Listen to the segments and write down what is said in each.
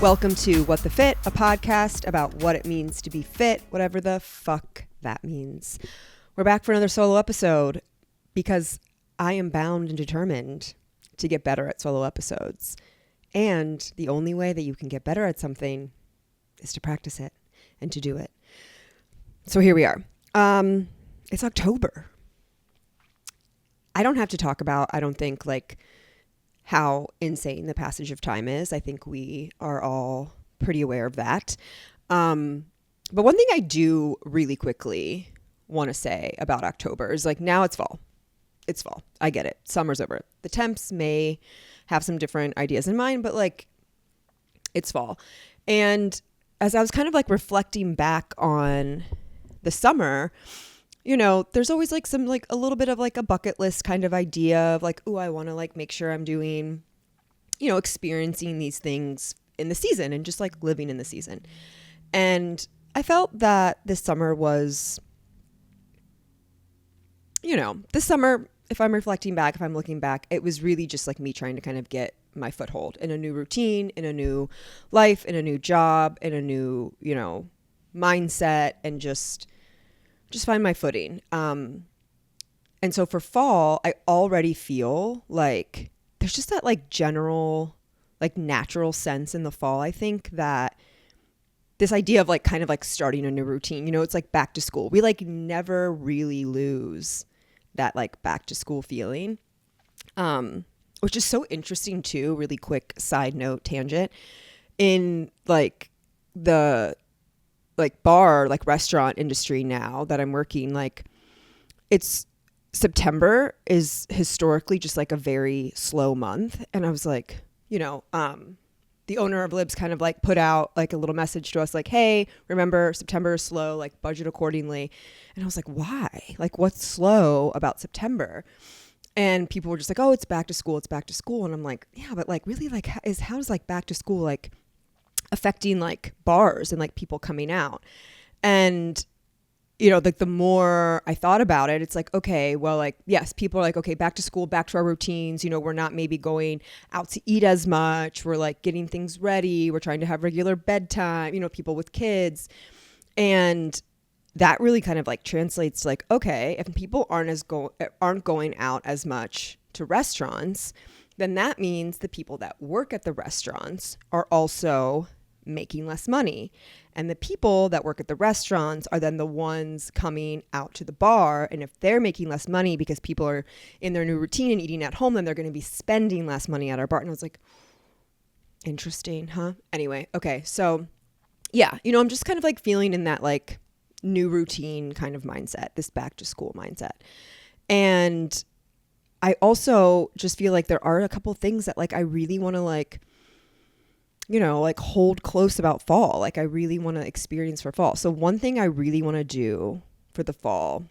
Welcome to What the Fit, a podcast about what it means to be fit, whatever the fuck that means. We're back for another solo episode because I am bound and determined to get better at solo episodes. And the only way that you can get better at something is to practice it and to do it. So here we are. It's October. I don't have to talk about, I don't think, like, how insane the passage of time is. I think we are all pretty aware of that. But one thing I do really quickly want to say about October is, like, now it's fall. It's fall. I get it. Summer's over. The temps may have some different ideas in mind, but, like, it's fall. And as I was kind of, like, reflecting back on the summer, you know, there's always, like, some, like, a little bit of, like, a bucket list kind of idea of, like, ooh, I want to, like, make sure I'm doing, you know, experiencing these things in the season and just, like, living in the season. And I felt that this summer was, you know, this summer, if I'm reflecting back, if I'm looking back, it was really just, like, me trying to kind of get my foothold in a new routine, in a new life, in a new job, in a new, you know, mindset, and just find my footing. And so for fall, I already feel like there's just that, like, general, like, natural sense in the fall, I think, that this idea of, like, kind of, like, starting a new routine, you know, it's like back to school. We, like, never really lose that, like, back to school feeling, which is so interesting too. Really quick side note tangent, in, like, the, like, bar, like, restaurant industry now that I'm working, like, it's September is historically just, like, a very slow month. And I was like, you know, the owner of Libs kind of, like, put out, like, a little message to us, like, hey, remember, September is slow, like, budget accordingly. And I was like, why? Like, what's slow about September? And people were just like, oh, it's back to school. It's back to school. And I'm like, yeah, but, like, really, like, how's like back to school, like, affecting, like, bars and, like, people coming out? And, you know, like, the more I thought about it, it's like, okay, well, like, yes, people are like, okay, back to school, back to our routines. You know, we're not maybe going out to eat as much. We're, like, getting things ready. We're trying to have regular bedtime, you know, people with kids. And that really kind of, like, translates to, like, okay, if people aren't going out as much to restaurants, then that means the people that work at the restaurants are also making less money. And the people that work at the restaurants are then the ones coming out to the bar. And if they're making less money because people are in their new routine and eating at home, then they're going to be spending less money at our bar. And I was like, interesting, huh? Anyway, okay. So yeah, you know, I'm just kind of, like, feeling in that, like, new routine kind of mindset, this back to school mindset. And I also just feel like there are a couple things that, like, I really want to, like, you know, like, hold close about fall. Like, I really want to experience for fall. So one thing I really want to do for the fall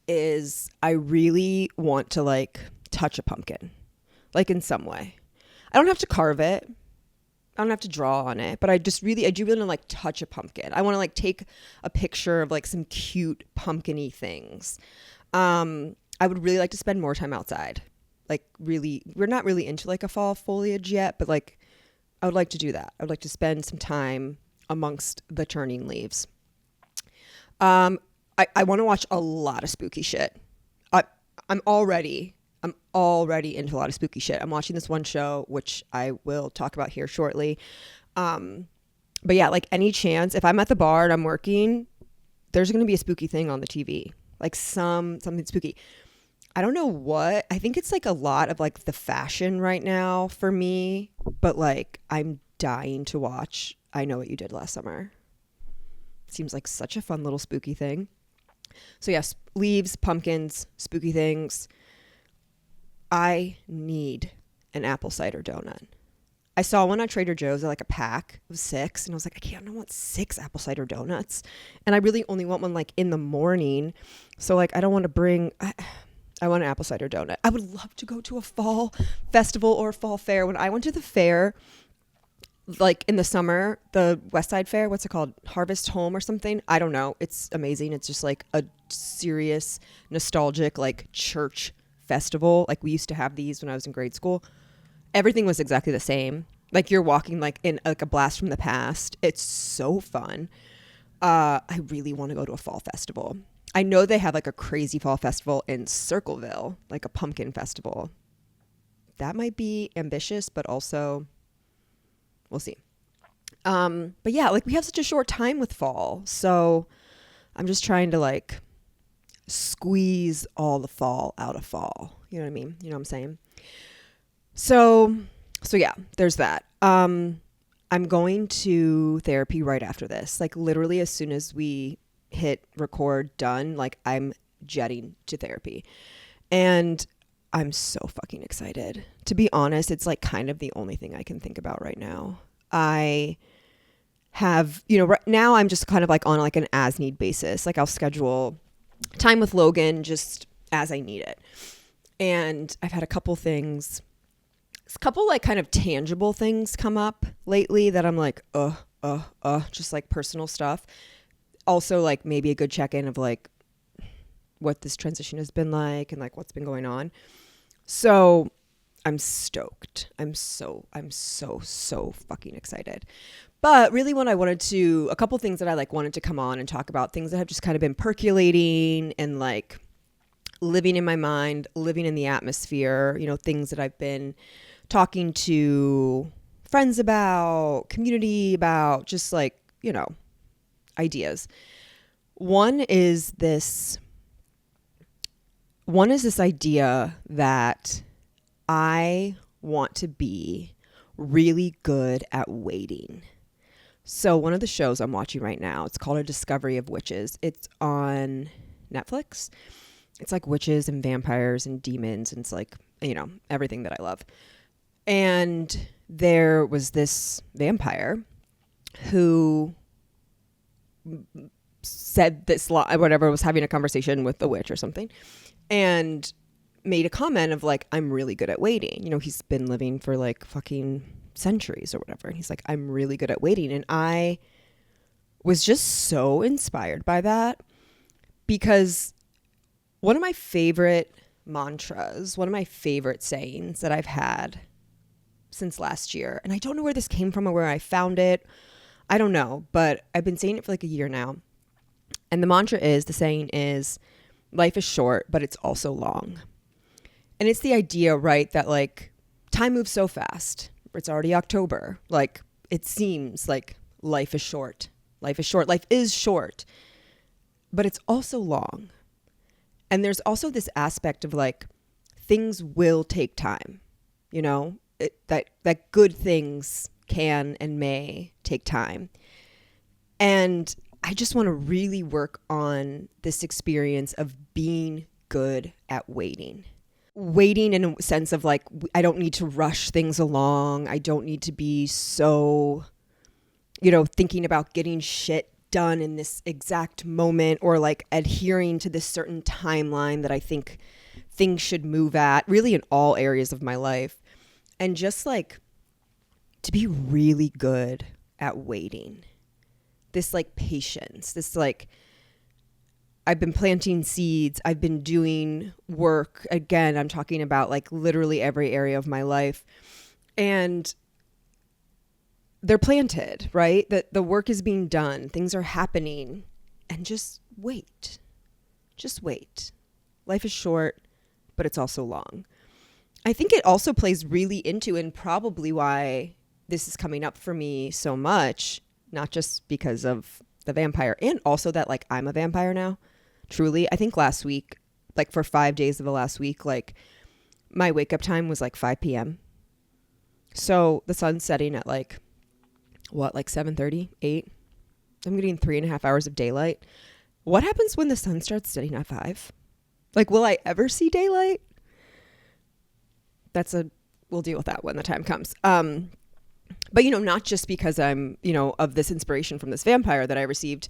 is I really want to, like, touch a pumpkin, like, in some way. I don't have to carve it. I don't have to draw on it, but I do really want to, like, touch a pumpkin. I want to, like, take a picture of, like, some cute pumpkin-y things. I would really like to spend more time outside. Like, really, we're not really into, like, a fall foliage yet, but, like, I would like to do that. I would like to spend some time amongst the turning leaves. I want to watch a lot of spooky shit. I'm already into a lot of spooky shit. I'm watching this one show, which I will talk about here shortly. But yeah, like, any chance, if I'm at the bar and I'm working, there's going to be a spooky thing on the TV, like something spooky. I don't know what. I think it's, like, a lot of, like, the fashion right now for me, but, like, I'm dying to watch I Know What You Did Last Summer. Seems like such a fun little spooky thing. So yes, leaves, pumpkins, spooky things. I need an apple cider donut. I saw one at Trader Joe's, like, a pack of 6, and I was like, I don't want 6 apple cider donuts. And I really only want one, like, in the morning. So, like, I don't want to bring... I want an apple cider donut. I would love to go to a fall festival or a fall fair. When I went to the fair, like, in the summer, the West Side Fair, what's it called? Harvest Home or something? I don't know. It's amazing. It's just, like, a serious, nostalgic, like, church festival. Like, we used to have these when I was in grade school. Everything was exactly the same. Like you're walking like in like a blast from the past. It's so fun. I really want to go to a fall festival. I know they have like a crazy fall festival in Circleville, like a pumpkin festival. That might be ambitious, but also we'll see. But yeah, like we have such a short time with fall. So I'm just trying to like squeeze all the fall out of fall. You know what I mean? You know what I'm saying? So yeah, there's that. I'm going to therapy right after this. Like literally as soon as we hit record done, like I'm jetting to therapy. And I'm so fucking excited. To be honest, it's like kind of the only thing I can think about right now. I have, right now I'm just kind of like on like an as need basis. Like I'll schedule time with Logan just as I need it. And I've had a couple like kind of tangible things come up lately that I'm like, just like personal stuff. Also like maybe a good check-in of like what this transition has been like and like what's been going on. So I'm stoked. I'm so fucking excited. But really a couple things that I like wanted to come on and talk about, things that have just kind of been percolating and like living in my mind, living in the atmosphere, things that I've been talking to friends about, community about, just like, ideas. One is this idea that I want to be really good at waiting. So one of the shows I'm watching right now, it's called A Discovery of Witches. It's on Netflix. It's like witches and vampires and demons, and it's like, everything that I love. And there was this vampire who said this whatever, was having a conversation with a witch or something, and made a comment of like, I'm really good at waiting. He's been living for like fucking centuries or whatever. And he's like, I'm really good at waiting. And I was just so inspired by that, because one of my favorite mantras, one of my favorite sayings that I've had since last year, and I don't know where this came from or where I found it. I don't know, but I've been saying it for like a year now. And the saying is, life is short, but it's also long. And it's the idea, right, that like time moves so fast. It's already October. Like it seems like life is short. Life is short. Life is short, but it's also long. And there's also this aspect of like, things will take time, that good things can and may take time. And I just want to really work on this experience of being good at waiting in a sense of like, I don't need to rush things along. I don't need to be so, thinking about getting shit done in this exact moment, or like adhering to this certain timeline that I think things should move at, really in all areas of my life. And just like to be really good at waiting, this like patience, this like, I've been planting seeds. I've been doing work. Again, I'm talking about like literally every area of my life. And they're planted, right? That the work is being done. Things are happening. And just wait. Just wait. Life is short, but it's also long. I think it also plays really into, and probably why this is coming up for me so much, not just because of the vampire, and also that like I'm a vampire now. Truly, I think last week, like for 5 days of the last week, like my wake up time was like 5 p.m. So the sun's setting at like 7:30, 8. I'm getting 3.5 hours of daylight. What happens when the sun starts setting at 5? Like, will I ever see daylight? We'll deal with that when the time comes. But not just because I'm, of this inspiration from this vampire that I received,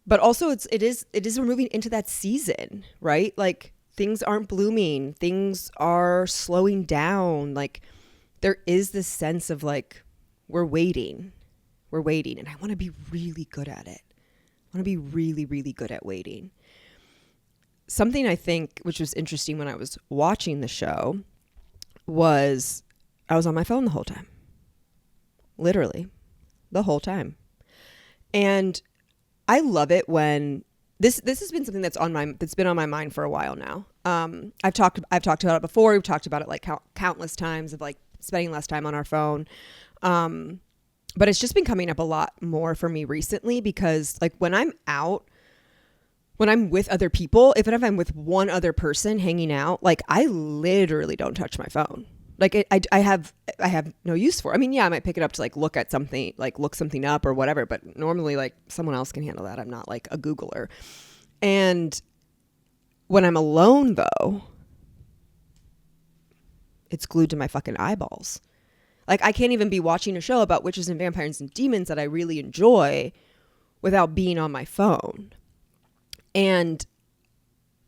but also it is we're moving into that season, right? Like things aren't blooming, things are slowing down. Like there is this sense of like, we're waiting. And I want to be really good at it. I want to be really, really good at waiting. Something I think, which was interesting when I was watching the show, was I was on my phone the whole time. literally the whole time. And I love it when this has been something that's been on my mind for a while now. I've talked about it before. We've talked about it like countless times of like spending less time on our phone. But it's just been coming up a lot more for me recently because like when I'm out, when I'm with other people, even if I'm with one other person hanging out, like I literally don't touch my phone. Like I have no use for it. I mean, yeah, I might pick it up to like look at something, like look something up or whatever, but normally like someone else can handle that. I'm not like a Googler. And when I'm alone though, it's glued to my fucking eyeballs. Like I can't even be watching a show about witches and vampires and demons that I really enjoy without being on my phone. And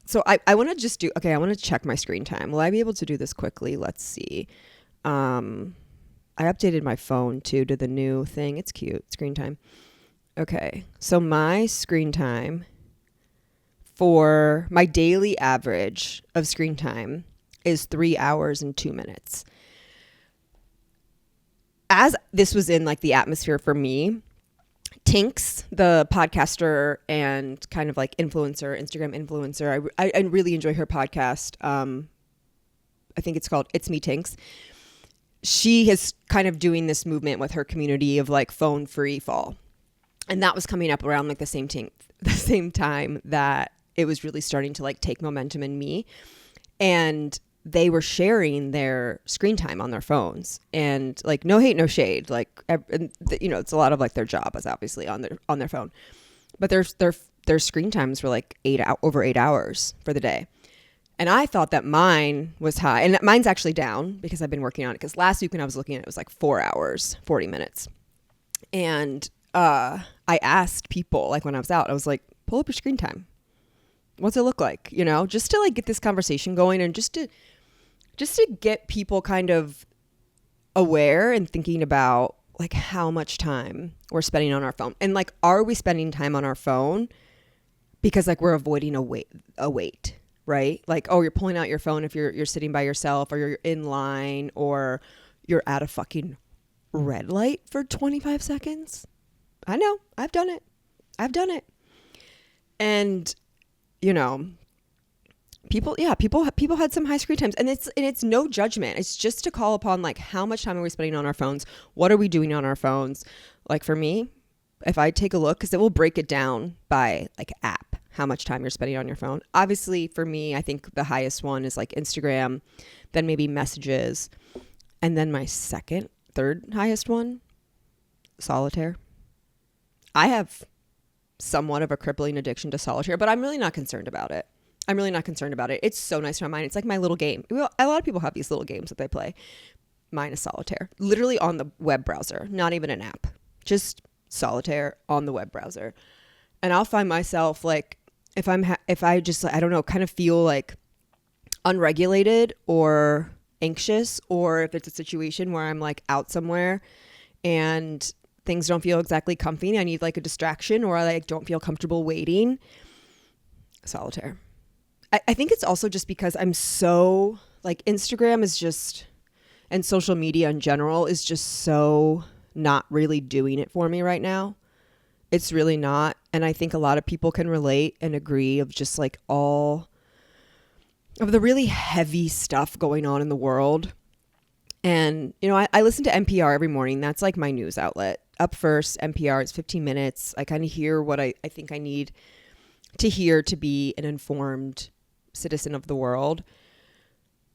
so I want to just I want to check my screen time. Will I be able to do this quickly? Let's see. I updated my phone too to the new thing. It's cute. Screen time. Okay. So my screen time for my daily average of screen time is 3 hours and 2 minutes. As this was in like the atmosphere for me, Tinks, the podcaster and kind of like influencer, Instagram influencer, I really enjoy her podcast. I think it's called It's Me Tinks. She is kind of doing this movement with her community of like phone free fall. And that was coming up around like the same time that it was really starting to like take momentum in me. And they were sharing their screen time on their phones, and like no hate, no shade. Like, you know, it's a lot of like their job is obviously on their phone, but their screen times were like over 8 hours for the day. And I thought that mine was high, and mine's actually down because I've been working on it. Because last week when I was looking at it, it was like 4 hours, 40 minutes. And I asked people, like when I was out, I was like, pull up your screen time. What's it look like? You know, just to like get this conversation going and just to get people kind of aware and thinking about like how much time we're spending on our phone. And like, are we spending time on our phone because like we're avoiding a wait, right? Like, oh, you're pulling out your phone if you're sitting by yourself, or you're in line, or you're at a fucking red light for 25 seconds. I know, I've done it. And you know, people had some high screen times, and it's no judgment. It's just to call upon like how much time are we spending on our phones? What are we doing on our phones? Like for me, if I take a look, because it will break it down by like app, how much time you're spending on your phone. Obviously for me, I think the highest one is like Instagram, then maybe messages, and then my third highest one, solitaire. I have somewhat of a crippling addiction to solitaire, but I'm really not concerned about it. It's so nice for my mind. It's like my little game. A lot of people have these little games that they play. Mine is solitaire, literally on the web browser, not even an app, just solitaire on the web browser. And I'll find myself like, if I just, I don't know, kind of feel like unregulated or anxious, or if it's a situation where I'm like out somewhere and things don't feel exactly comfy, I need like a distraction, or I like don't feel comfortable waiting, solitaire. I think it's also just because I'm so like, Instagram is just, and social media in general is just so not really doing it for me right now. It's really not. And I think a lot of people can relate and agree of just like all of the really heavy stuff going on in the world. And, you know, I listen to NPR every morning. That's like my news outlet. Up first, NPR, it's 15 minutes. I kind of hear what I think I need to hear to be an informed citizen of the world.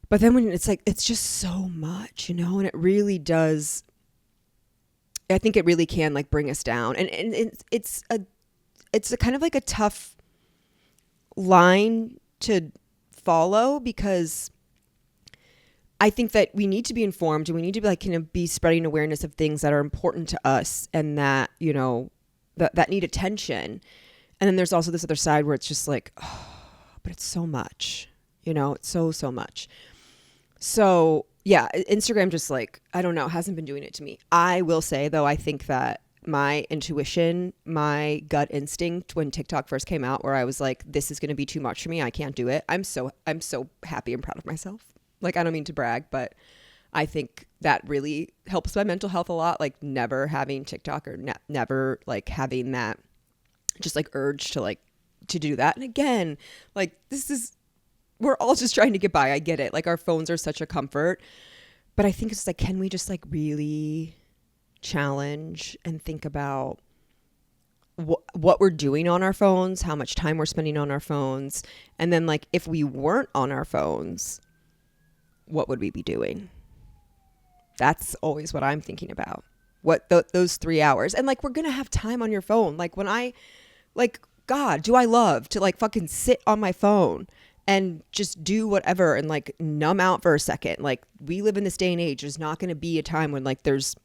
But then when it's like, it's just so much, you know, and it really does, I think it really can like bring us down. And it's a kind of like a tough line to follow, because I think that we need to be informed, and we need to be like, kind of be spreading awareness of things that are important to us and that, you know, that need attention. And then there's also this other side where it's just like, oh, but it's so much, you know, it's so much. So yeah, Instagram just like, I don't know, hasn't been doing it to me. I will say though, I think that my intuition, my gut instinct when TikTok first came out, where I was like, this is going to be too much for me, I can't do it. I'm so happy and proud of myself. Like, I don't mean to brag, but I think that really helps my mental health a lot. Like never having TikTok or never like having that just like urge to like to do that. And again, like we're all just trying to get by. I get it. Like our phones are such a comfort, but I think it's like, can we just like really challenge and think about what we're doing on our phones, how much time we're spending on our phones, and then like if we weren't on our phones, what would we be doing? That's always what I'm thinking about. What those 3 hours. And like, we're going to have time on your phone. Like when God, do I love to like fucking sit on my phone and just do whatever and like numb out for a second. Like we live in this day and age. There's not going to be a time when like there's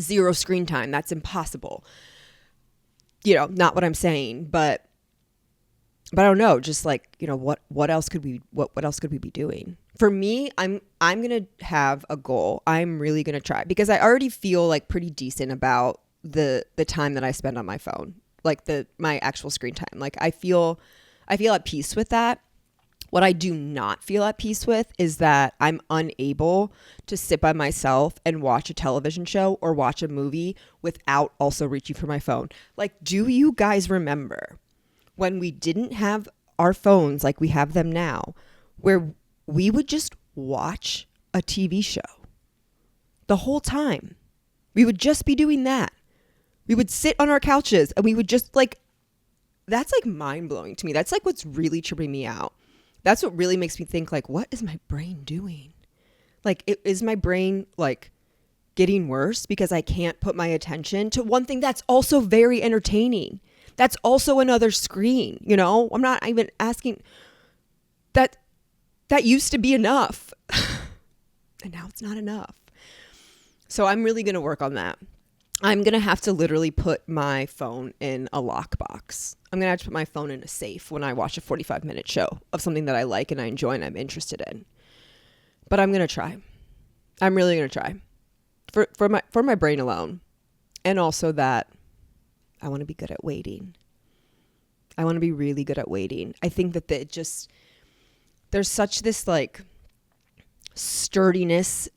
zero screen time. That's impossible. Not what I'm saying, but I don't know, just like, what else could we be doing? For me, I'm going to have a goal. I'm really going to try because I already feel like pretty decent about the time that I spend on my phone, like my actual screen time. Like I feel at peace with that. What I do not feel at peace with is that I'm unable to sit by myself and watch a television show or watch a movie without also reaching for my phone. Like, do you guys remember when we didn't have our phones like we have them now, where we would just watch a TV show the whole time? We would just be doing that. We would sit on our couches and we would just like, that's like mind blowing to me. That's like what's really tripping me out. That's what really makes me think like, what is my brain doing? Like, is my brain like getting worse because I can't put my attention to one thing that's also very entertaining? That's also another screen, I'm not even asking that used to be enough. And now it's not enough. So I'm really going to work on that. I'm going to have to literally put my phone in a lockbox. I'm going to have to put my phone in a safe when I watch a 45-minute show of something that I like and I enjoy and I'm interested in. But I'm going to try. I'm really going to try for my brain alone. And also that I want to be good at waiting. I want to be really good at waiting. I think that there's such this like sturdiness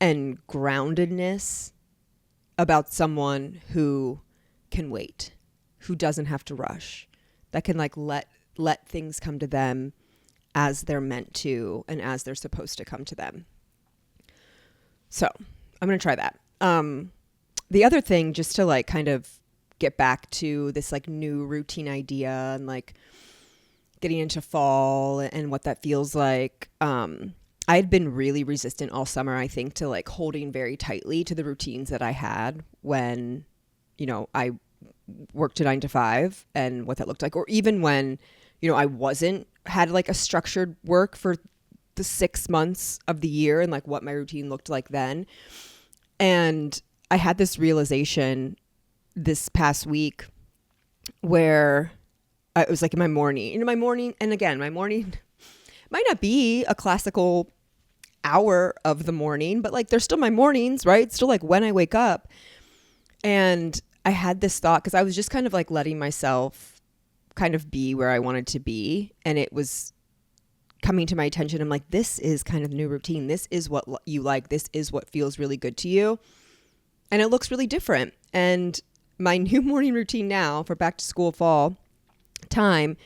and groundedness about someone who can wait, who doesn't have to rush, that can like let things come to them as they're meant to and as they're supposed to come to them. So I'm going to try that. The other thing, just to like kind of get back to this like new routine idea and like getting into fall and what that feels like. I had been really resistant all summer, I think, to like holding very tightly to the routines that I had when, I worked a 9 to 5 and what that looked like. Or even when, I had like a structured work for the 6 months of the year and like what my routine looked like then. And I had this realization this past week where it was like in my morning, and again, my morning might not be a classical hour of the morning, but like there's still my mornings, right? It's still like when I wake up. And I had this thought because I was just kind of like letting myself kind of be where I wanted to be. And it was coming to my attention. I'm like, this is kind of the new routine. This is what you like. This is what feels really good to you. And it looks really different. And my new morning routine now for back to school fall time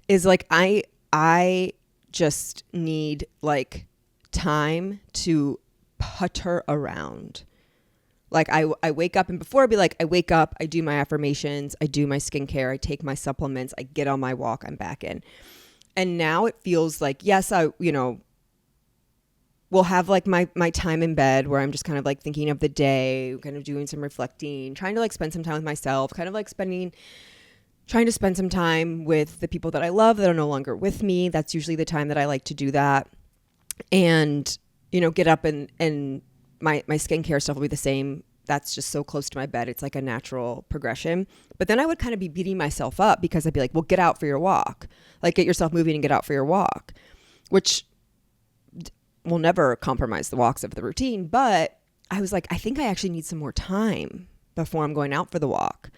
is like, I just need like time to putter around. Like I wake up, and before I'd be like, I wake up, I do my affirmations, I do my skincare, I take my supplements, I get on my walk, I'm back in. And now it feels like, yes, we'll have like my time in bed where I'm just kind of like thinking of the day, kind of doing some reflecting, trying to like spend some time with myself, kind of like trying to spend some time with the people that I love that are no longer with me. That's usually the time that I like to do that. And, get up and my skincare stuff will be the same. That's just so close to my bed. It's like a natural progression. But then I would kind of be beating myself up because I'd be like, well, get out for your walk. Like get yourself moving and get out for your walk, which will never compromise the walks of the routine. But I was like, I think I actually need some more time before I'm going out for the walk.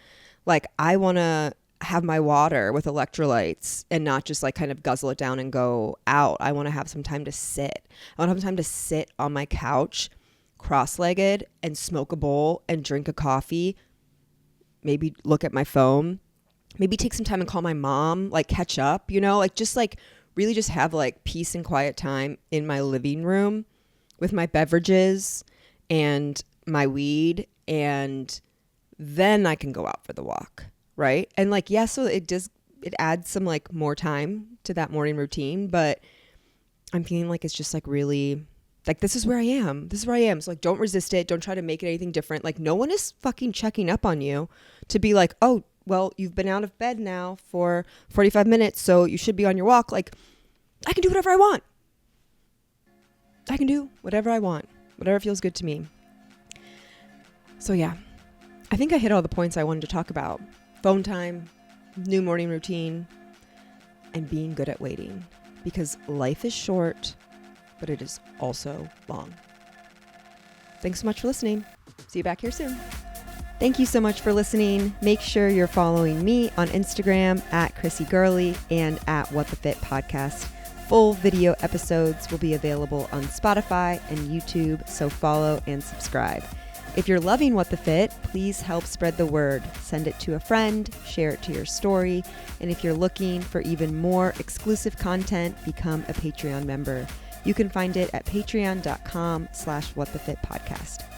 Like I want to have my water with electrolytes and not just like kind of guzzle it down and go out. I want to have some time to sit. I want to have time to sit on my couch, cross-legged and smoke a bowl and drink a coffee, maybe look at my phone, maybe take some time and call my mom, like catch up, you know, like just like really just have like peace and quiet time in my living room with my beverages and my weed, and then I can go out for the walk, right? And like, yeah, so it adds some like more time to that morning routine, but I'm feeling like it's just like really like, this is where I am. This is where I am. So like, don't resist it. Don't try to make it anything different. Like, no one is fucking checking up on you to be like, oh, well, you've been out of bed now for 45 minutes, so you should be on your walk. Like, I can do whatever I want. I can do whatever I want, whatever feels good to me. So yeah, I think I hit all the points I wanted to talk about. Phone time, new morning routine, and being good at waiting, because life is short, but it is also long. Thanks so much for listening. See you back here soon. Thank you so much for listening. Make sure you're following me on Instagram at Chrissy Gurley and at What the Fit Podcast. Full video episodes will be available on Spotify and YouTube, so follow and subscribe. If you're loving What the Fit, please help spread the word. Send it to a friend, share it to your story, and if you're looking for even more exclusive content, become a Patreon member. You can find it at patreon.com/whatthefitpodcast.